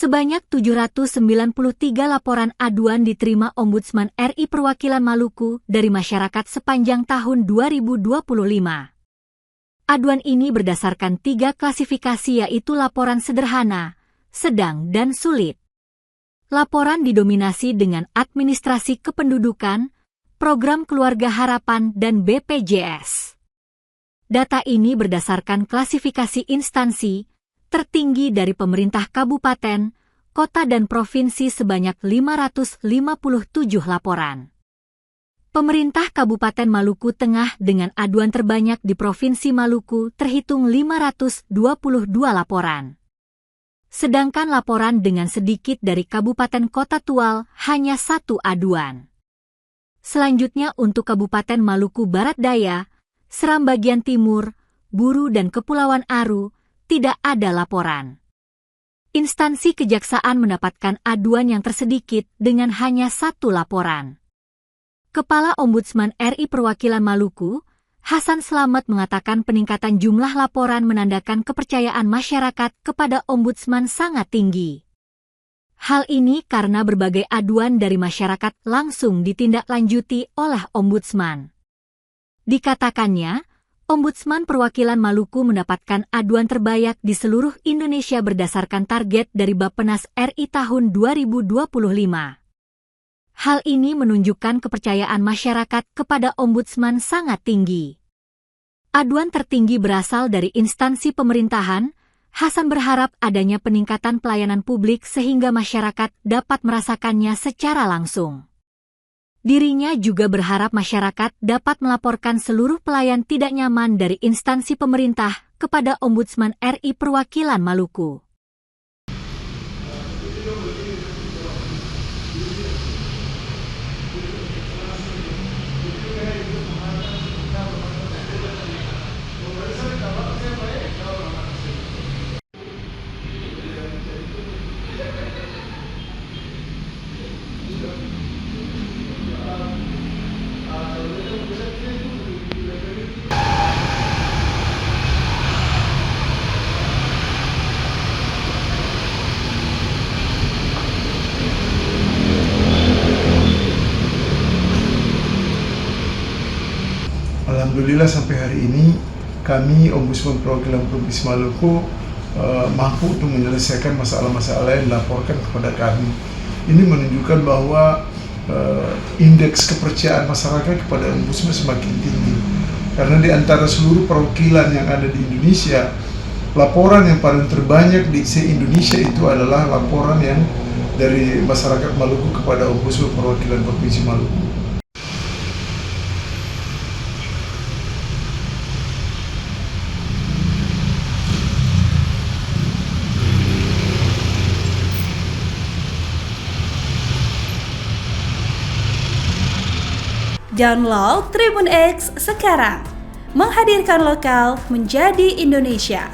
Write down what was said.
Sebanyak 793 laporan aduan diterima Ombudsman RI Perwakilan Maluku dari masyarakat sepanjang tahun 2025. Aduan ini berdasarkan 3 klasifikasi, yaitu laporan sederhana, sedang, dan sulit. Laporan didominasi dengan administrasi kependudukan, program keluarga harapan, dan BPJS. Data ini berdasarkan klasifikasi instansi, tertinggi dari pemerintah kabupaten, kota dan provinsi sebanyak 557 laporan. Pemerintah Kabupaten Maluku Tengah dengan aduan terbanyak di Provinsi Maluku terhitung 522 laporan. Sedangkan laporan dengan sedikit dari Kabupaten Kota Tual hanya 1 aduan. Selanjutnya untuk Kabupaten Maluku Barat Daya, Seram bagian timur, Buru dan Kepulauan Aru, tidak ada laporan. Instansi kejaksaan mendapatkan aduan yang tersedikit dengan hanya 1 laporan. Kepala Ombudsman RI Perwakilan Maluku, Hasan Slamet, mengatakan peningkatan jumlah laporan menandakan kepercayaan masyarakat kepada Ombudsman sangat tinggi. Hal ini karena berbagai aduan dari masyarakat langsung ditindaklanjuti oleh Ombudsman. Dikatakannya, Ombudsman Perwakilan Maluku mendapatkan aduan terbanyak di seluruh Indonesia berdasarkan target dari Bappenas RI tahun 2025. Hal ini menunjukkan kepercayaan masyarakat kepada Ombudsman sangat tinggi. Aduan tertinggi berasal dari instansi pemerintahan. Hasan berharap adanya peningkatan pelayanan publik sehingga masyarakat dapat merasakannya secara langsung. Dirinya juga berharap masyarakat dapat melaporkan seluruh pelayan tidak nyaman dari instansi pemerintah kepada Ombudsman RI Perwakilan Maluku. Alhamdulillah sampai hari ini kami Ombudsman Perwakilan Provinsi Maluku mampu untuk menyelesaikan masalah-masalah yang dilaporkan kepada kami. Ini menunjukkan bahwa indeks kepercayaan masyarakat kepada Ombudsman semakin tinggi. Karena di antara seluruh perwakilan yang ada di Indonesia, laporan yang paling terbanyak di se-Indonesia itu adalah laporan yang dari masyarakat Maluku kepada Ombudsman Perwakilan Provinsi Maluku. Download Tribun X sekarang, menghadirkan lokal menjadi Indonesia.